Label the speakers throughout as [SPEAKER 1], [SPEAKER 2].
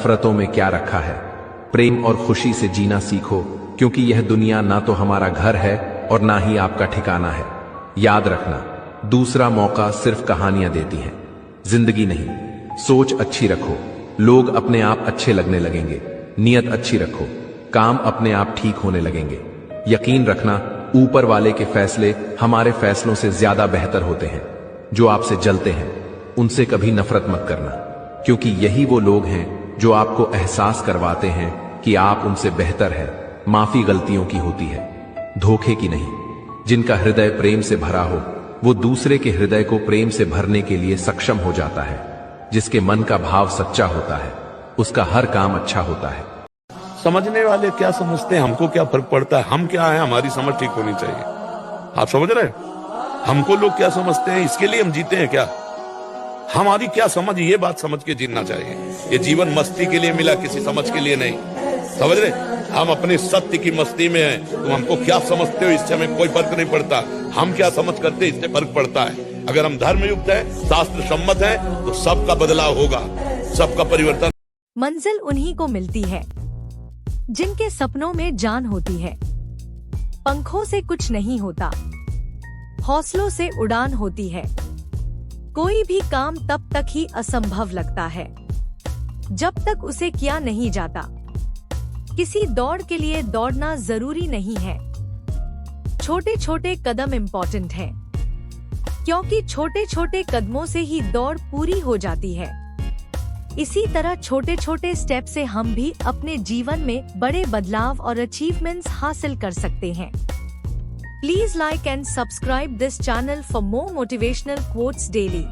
[SPEAKER 1] नफरतों में क्या रखा है। प्रेम और खुशी से जीना सीखो, क्योंकि यह दुनिया ना तो हमारा घर है और ना ही आपका ठिकाना है। याद रखना, दूसरा मौका सिर्फ कहानियां देती हैं, जिंदगी नहीं। सोच अच्छी रखो, लोग अपने आप अच्छे लगने लगेंगे। नियत अच्छी रखो, काम अपने आप ठीक होने लगेंगे। यकीन रखना, ऊपर वाले के फैसले हमारे फैसलों से ज्यादा बेहतर होते हैं। जो आपसे जलते हैं उनसे कभी नफरत मत करना, क्योंकि यही वो लोग हैं जो आपको एहसास करवाते हैं कि आप उनसे बेहतर है। माफी गलतियों की होती है, धोखे की नहीं। जिनका हृदय प्रेम से भरा हो वो दूसरे के हृदय को प्रेम से भरने के लिए सक्षम हो जाता है। जिसके मन का भाव सच्चा होता है उसका हर काम अच्छा होता है।
[SPEAKER 2] समझने वाले क्या समझते हैं, हमको क्या फर्क पड़ता है। हम क्या है, हमारी समझ ठीक होनी चाहिए। आप समझ रहे हैं, हमको लोग क्या समझते हैं इसके लिए हम जीते हैं क्या। हमारी क्या समझ, ये बात समझ के जीना चाहिए। ये जीवन मस्ती के लिए मिला, किसी समझ के लिए नहीं। समझ रहे, हम अपने सत्य की मस्ती में हैं। तुम हमको क्या समझते हो इससे हमें कोई फर्क नहीं पड़ता। हम क्या समझ करते इससे फर्क पड़ता है। अगर हम धर्मयुक्त है, शास्त्र सम्मत है, तो सबका बदलाव होगा, सबका परिवर्तन।
[SPEAKER 3] मंजिल उन्हीं को मिलती है जिनके सपनों में जान होती है। पंखों से कुछ नहीं होता, हौसलों से उड़ान होती है। कोई भी काम तब तक ही असंभव लगता है जब तक उसे किया नहीं जाता। किसी दौड़ के लिए दौड़ना जरूरी नहीं है, छोटे छोटे कदम इम्पोर्टेंट हैं, क्योंकि छोटे छोटे कदमों से ही दौड़ पूरी हो जाती है। इसी तरह छोटे छोटे स्टेप से हम भी अपने जीवन में बड़े बदलाव और अचीवमेंट्स हासिल कर सकते हैं। Please like and subscribe this channel for more motivational quotes daily.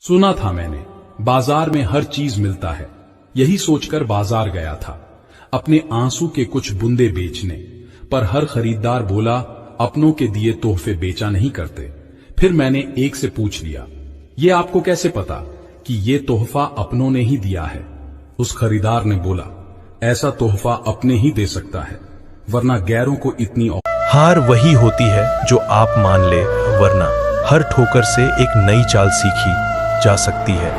[SPEAKER 4] सुना था मैंने, बाजार में हर चीज मिलता है। यही सोचकर बाजार गया था अपने आंसू के कुछ बूंदे बेचने, पर हर खरीदार बोला अपनों के दिए तोहफे बेचा नहीं करते। फिर मैंने एक से पूछ लिया, ये आपको कैसे पता कि ये तोहफा अपनों ने ही दिया है। उस खरीदार ने बोला, ऐसा तोहफा अपने ही दे सकता है, वरना गैरों को इतनी।
[SPEAKER 5] हार वही होती है जो आप मान ले, वरना हर ठोकर से एक नई चाल सीखी जा सकती है।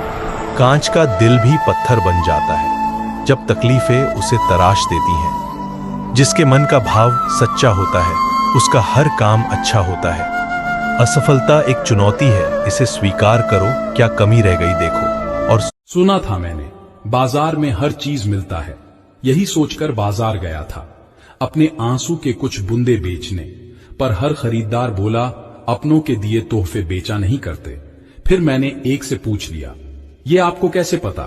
[SPEAKER 5] कांच का दिल भी पत्थर बन जाता है जब तकलीफें उसे तराश देती हैं। जिसके मन का भाव सच्चा होता है उसका हर काम अच्छा होता है। असफलता एक चुनौती है, इसे स्वीकार करो, क्या कमी रह गई देखो। और
[SPEAKER 4] सुना था मैंने, बाजार में हर चीज मिलता है। यही सोचकर बाजार गया था अपने आंसू के कुछ बूंदे बेचने, पर हर खरीदार बोला अपनों के दिए तोहफे बेचा नहीं करते। फिर मैंने एक से पूछ लिया, ये आपको कैसे पता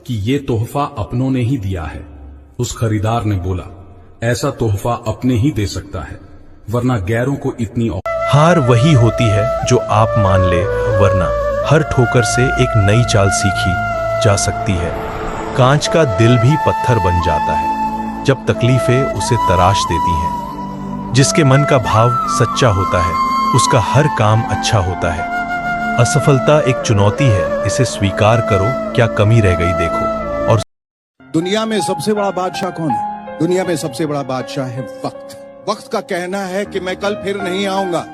[SPEAKER 4] कि ये तोहफा अपनों ने ही दिया है। उस खरीदार ने बोला, ऐसा तोहफा अपने ही दे सकता है, वरना गैरों को इतनी।
[SPEAKER 5] हार वही होती है जो आप मान ले, वरना हर ठोकर से एक नई चाल सीखी जा सकती है। कांच का दिल भी पत्थर बन जाता है जब तकलीफें उसे तराश देती हैं। जिसके मन का भाव सच्चा होता है उसका हर काम अच्छा होता है। असफलता एक चुनौती है, इसे स्वीकार करो, क्या कमी रह गई देखो। और
[SPEAKER 6] दुनिया में सबसे बड़ा बादशाह कौन है? दुनिया में सबसे बड़ा बादशाह है वक्त। वक्त का कहना है कि मैं कल फिर नहीं आऊंगा।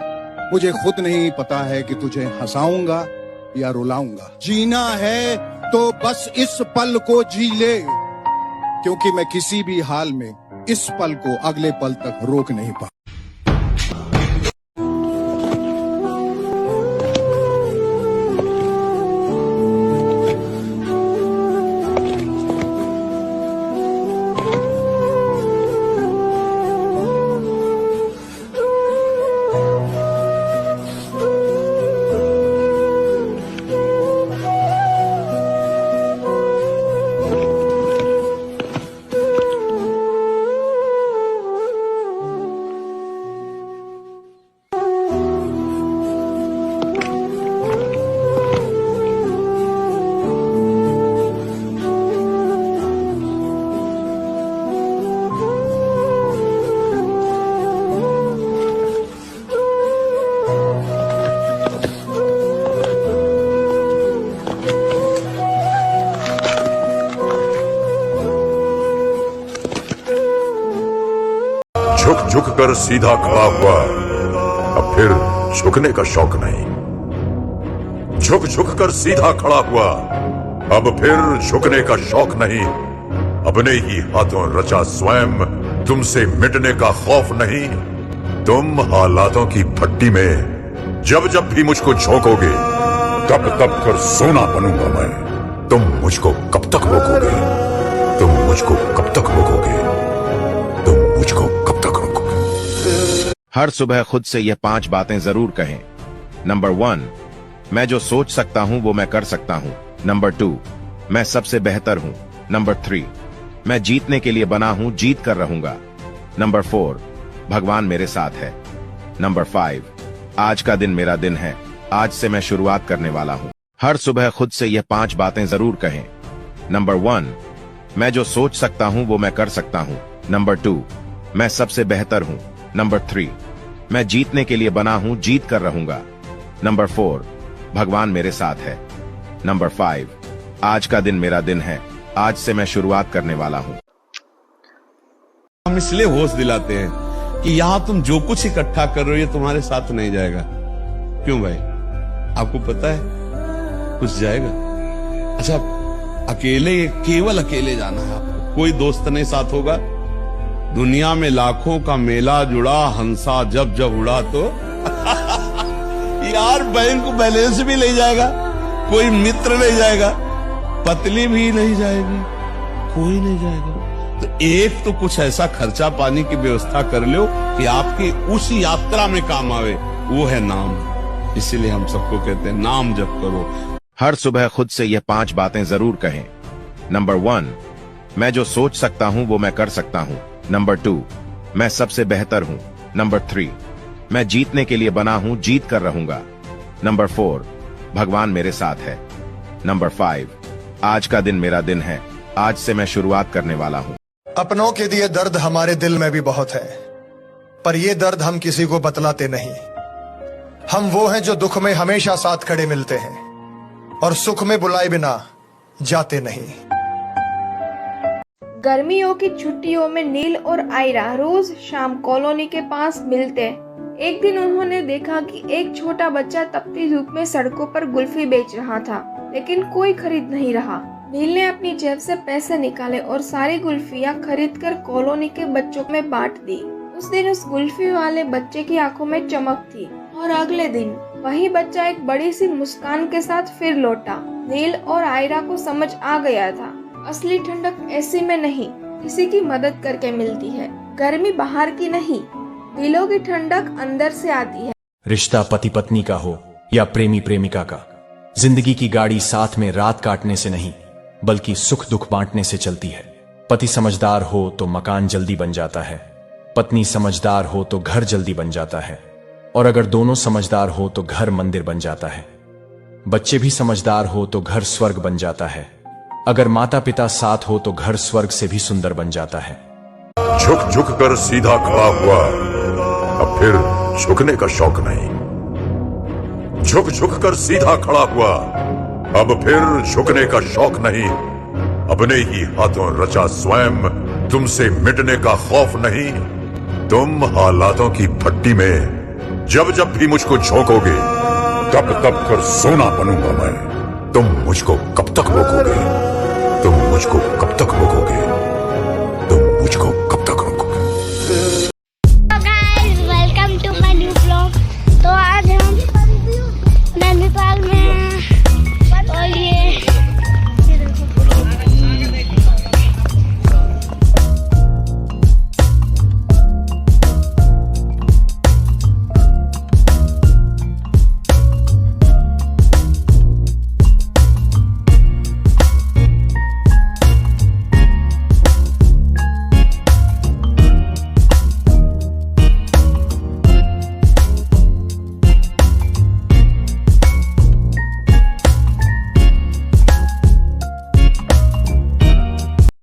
[SPEAKER 6] मुझे खुद नहीं पता है कि तुझे हंसाऊंगा या रुलाऊंगा। जीना है तो बस इस पल को जी ले, क्योंकि मैं किसी भी हाल में इस पल को अगले पल तक रोक नहीं पा।
[SPEAKER 7] झुक झुक कर सीधा खड़ा हुआ, अब फिर झुकने का शौक नहीं। झुक झुक कर सीधा खड़ा हुआ, अब फिर झुकने का शौक नहीं। अपने ही हाथों रचा स्वयं, तुमसे मिटने का खौफ नहीं। तुम हालातों की भट्टी में जब जब भी मुझको झोंकोगे, तब तब कर सोना बनूंगा मैं। तुम मुझको कब तक रोकोगे? तुम मुझको कब तक रोकोगे? तुम मुझको कब तक रोकोगे?
[SPEAKER 8] हर सुबह खुद से यह 5 बातें जरूर कहें। नंबर 1, मैं जो सोच सकता हूं वो मैं कर सकता हूं। नंबर 2, मैं सबसे बेहतर हूं। नंबर 3, मैं जीतने के लिए बना हूं, जीत कर रहूंगा। नंबर 4, भगवान मेरे साथ है। नंबर 5, आज का दिन मेरा दिन है, आज से मैं शुरुआत करने वाला हूं। हर सुबह खुद से यह 5 बातें जरूर कहें। नंबर 1, मैं जो सोच सकता हूं वो मैं कर सकता हूं। नंबर 2, मैं सबसे बेहतर हूं। नंबर 3, मैं जीतने के लिए बना हूं, जीत कर रहूंगा। नंबर 4, भगवान मेरे साथ है। नंबर 5, आज का दिन मेरा दिन है, आज से मैं शुरुआत करने वाला हूं।
[SPEAKER 2] हम इसलिए होश दिलाते हैं कि यहां तुम जो कुछ इकट्ठा कर रहे हो ये तुम्हारे साथ नहीं जाएगा। क्यों भाई, आपको पता है कुछ जाएगा? अच्छा, अकेले, केवल अकेले जाना है आपको, कोई दोस्त नहीं साथ होगा। दुनिया में लाखों का मेला जुड़ा, हंसा जब जब उड़ा तो यार बैंक बैलेंस भी नहीं जाएगा, कोई मित्र नहीं जाएगा, पत्नी भी नहीं जाएगी, कोई नहीं जाएगा। तो एक तो कुछ ऐसा खर्चा पानी की व्यवस्था कर लो कि आपकी उस यात्रा में काम आवे, वो है नाम। इसीलिए हम सबको कहते हैं नाम जप करो।
[SPEAKER 8] हर सुबह खुद से यह 5 बातें जरूर कहें। नंबर 1, मैं जो सोच सकता हूं वो मैं कर सकता हूं। नंबर 2, मैं सबसे बेहतर हूं। नंबर 3, मैं जीतने के लिए बना हूं, जीत कर रहूंगा। नंबर 4, भगवान मेरे साथ है। नंबर 5, आज का दिन मेरा दिन है, आज से मैं शुरुआत करने वाला हूं।
[SPEAKER 9] अपनों के दिए दर्द हमारे दिल में भी बहुत है, पर ये दर्द हम किसी को बतलाते नहीं। हम वो हैं जो दुख में हमेशा साथ खड़े मिलते हैं और सुख में बुलाए बिना जाते नहीं।
[SPEAKER 10] गर्मियों की छुट्टियों में नील और आयरा रोज शाम कॉलोनी के पास मिलते। एक दिन उन्होंने देखा कि एक छोटा बच्चा तपती धूप में सड़कों पर कुल्फी बेच रहा था, लेकिन कोई खरीद नहीं रहा। नील ने अपनी जेब से पैसे निकाले और सारी कुल्फियां खरीदकर कॉलोनी के बच्चों में बांट दी। उस दिन उस कुल्फी वाले बच्चे की आंखों में चमक थी और अगले दिन वही बच्चा एक बड़ी सी मुस्कान के साथ फिर लौटा। नील और आयरा को समझ आ गया था, असली ठंडक ऐसी में नहीं, किसी की मदद करके मिलती है। गर्मी बाहर की नहीं, दिलों की ठंडक अंदर से आती है।
[SPEAKER 11] रिश्ता पति पत्नी का हो या प्रेमी प्रेमिका का, जिंदगी की गाड़ी साथ में रात काटने से नहीं बल्कि सुख दुख बांटने से चलती है। पति समझदार हो तो मकान जल्दी बन जाता है, पत्नी समझदार हो तो घर जल्दी बन जाता है, और अगर दोनों समझदार हो तो घर मंदिर बन जाता है। बच्चे भी समझदार हो तो घर स्वर्ग बन जाता है, अगर माता पिता साथ हो तो घर स्वर्ग से भी सुंदर बन जाता है।
[SPEAKER 7] झुक झुक कर सीधा खड़ा हुआ, अब फिर झुकने का शौक नहीं। झुक झुक कर सीधा खड़ा हुआ, अब फिर झुकने का शौक नहीं। अपने ही हाथों रचा स्वयं, तुमसे मिटने का खौफ नहीं। तुम हालातों की भट्टी में जब जब भी मुझको झोंकोगे, तब तब कर सोना बनूंगा मैं। तुम मुझको कब तक रोकोगे? तुम मुझको कब तक रोकोगे? तुम मुझको कब तक रोकोगे?
[SPEAKER 12] Welcome to my new blog. तो आज हम नैनीताल में हैं और ये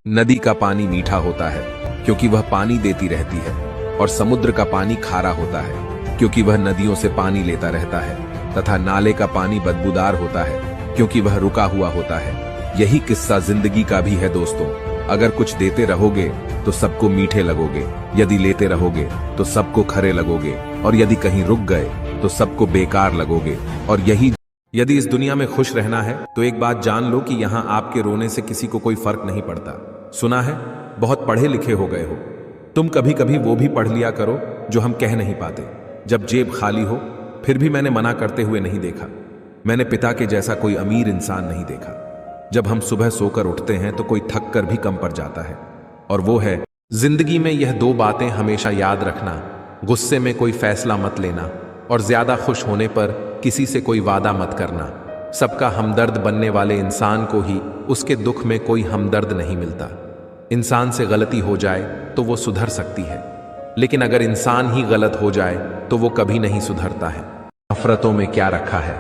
[SPEAKER 1] नदी का पानी मीठा होता है क्योंकि वह पानी देती रहती है, और समुद्र का पानी खारा होता है क्योंकि वह नदियों से पानी लेता रहता है, तथा नाले का पानी बदबूदार होता है क्योंकि वह रुका हुआ होता है। यही किस्सा जिंदगी का भी है दोस्तों। अगर कुछ देते रहोगे तो सबको मीठे लगोगे, यदि लेते रहोगे तो सबको खरे लगोगे, और यदि कहीं रुक गए तो सबको बेकार लगोगे। और यही यदि इस दुनिया में खुश रहना है तो एक बात जान लो कि यहां आपके रोने से किसी को कोई फर्क नहीं पड़ता। सुना है, बहुत पढ़े लिखे हो गए हो तुम, कभी कभी वो भी पढ़ लिया करो जो हम कह नहीं पाते। जब जेब खाली हो फिर भी मैंने मना करते हुए नहीं देखा। मैंने पिता के जैसा कोई अमीर इंसान नहीं देखा। जब हम सुबह सोकर उठते हैं तो कोई थक कर भी कम पड़ जाता है, और वो है जिंदगी में यह 2 बातें हमेशा याद रखना। गुस्से में कोई फैसला मत लेना, और ज्यादा खुश होने पर किसी से कोई वादा मत करना। सबका हमदर्द बनने वाले इंसान को ही उसके दुख में कोई हमदर्द नहीं मिलता। इंसान से गलती हो जाए तो वो सुधर सकती है, लेकिन अगर इंसान ही गलत हो जाए तो वो कभी नहीं सुधरता है। नफरतों में क्या रखा है,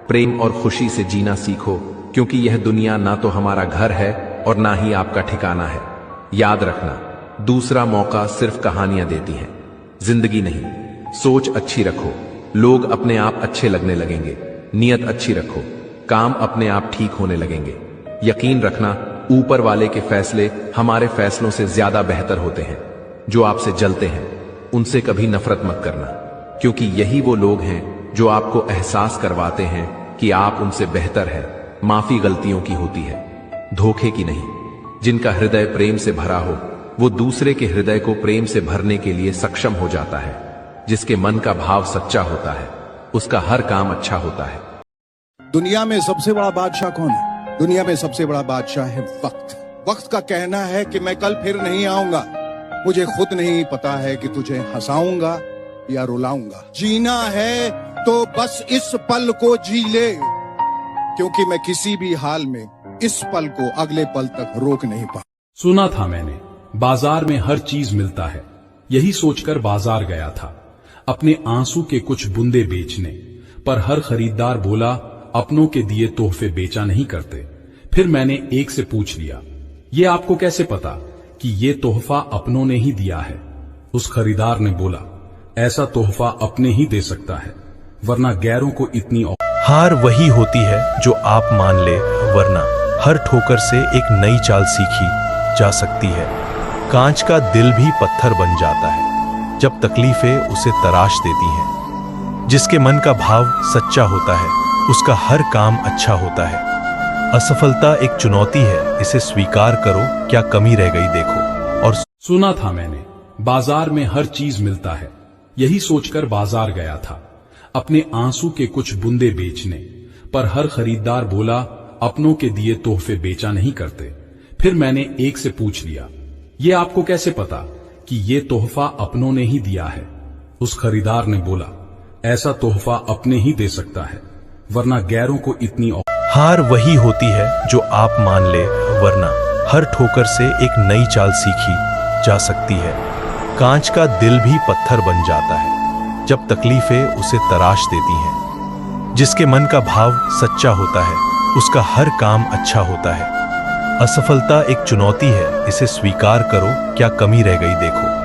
[SPEAKER 1] प्रेम और खुशी से जीना सीखो, क्योंकि यह दुनिया ना तो हमारा घर है और ना ही आपका ठिकाना है। याद रखना, दूसरा मौका सिर्फ कहानियां देती हैं, जिंदगी नहीं। सोच अच्छी रखो, लोग अपने आप अच्छे लगने लगेंगे। नियत अच्छी रखो, काम अपने आप ठीक होने लगेंगे। यकीन रखना, ऊपर वाले के फैसले हमारे फैसलों से ज्यादा बेहतर होते हैं। जो आपसे जलते हैं उनसे कभी नफरत मत करना, क्योंकि यही वो लोग हैं जो आपको एहसास करवाते हैं कि आप उनसे बेहतर है। माफी गलतियों की होती है, धोखे की नहीं। जिनका हृदय प्रेम से भरा हो वो दूसरे के हृदय को प्रेम से भरने के लिए सक्षम हो जाता है। जिसके मन का भाव सच्चा होता है उसका हर काम अच्छा होता है।
[SPEAKER 6] दुनिया में सबसे बड़ा बादशाह कौन है? दुनिया में सबसे बड़ा बादशाह है वक्त। वक्त का कहना है कि मैं कल फिर नहीं आऊंगा। मुझे खुद नहीं पता है कि तुझे हंसाऊंगा या रुलाऊंगा। जीना है तो बस इस पल को जी ले, क्योंकि मैं किसी भी हाल में इस पल को अगले पल तक रोक नहीं पा।
[SPEAKER 4] सुना था मैंने, बाजार में हर चीज मिलता है। यही सोचकर बाजार गया था अपने आंसू के कुछ बूंदे बेचने, पर हर खरीदार बोला अपनों के दिए तोहफे बेचा नहीं करते। फिर मैंने एक से पूछ लिया, ये आपको कैसे पता कि ये तोहफा अपनों ने ही दिया है? उस खरीदार ने बोला, ऐसा तोहफा अपने ही दे सकता है, वरना गैरों को इतनी।
[SPEAKER 5] हार वही होती है जो आप मान ले, वरना हर ठोकर से एक नई चाल सीखी जा सकती है। कांच का दिल भी पत्थर बन जाता है जब तकलीफें उसे तराश देती हैं। जिसके मन का भाव सच्चा होता है उसका हर काम अच्छा होता है। असफलता एक चुनौती है, इसे स्वीकार करो, क्या कमी रह गई देखो। और
[SPEAKER 4] सुना था मैंने, बाजार में हर चीज मिलता है। यही सोचकर बाजार गया था अपने आंसू के कुछ बूंदे बेचने, पर हर खरीदार बोला अपनों के दिए तोहफे बेचा नहीं करते। फिर मैंने एक से पूछ लिया, ये आपको कैसे पता कि ये तोहफा अपनों ने ही दिया है? उस खरीदार ने बोला, ऐसा तोहफा अपने ही दे सकता है, वरना गैरों को इतनी।
[SPEAKER 5] हार वही होती है जो आप मान ले, वरना हर ठोकर से एक नई चाल सीखी जा सकती है। कांच का दिल भी पत्थर बन जाता है जब तकलीफें उसे तराश देती हैं। जिसके मन का भाव सच्चा होता है उसका हर काम अच्छा होता है। असफलता एक चुनौती है, इसे स्वीकार करो, क्या कमी रह गई देखो।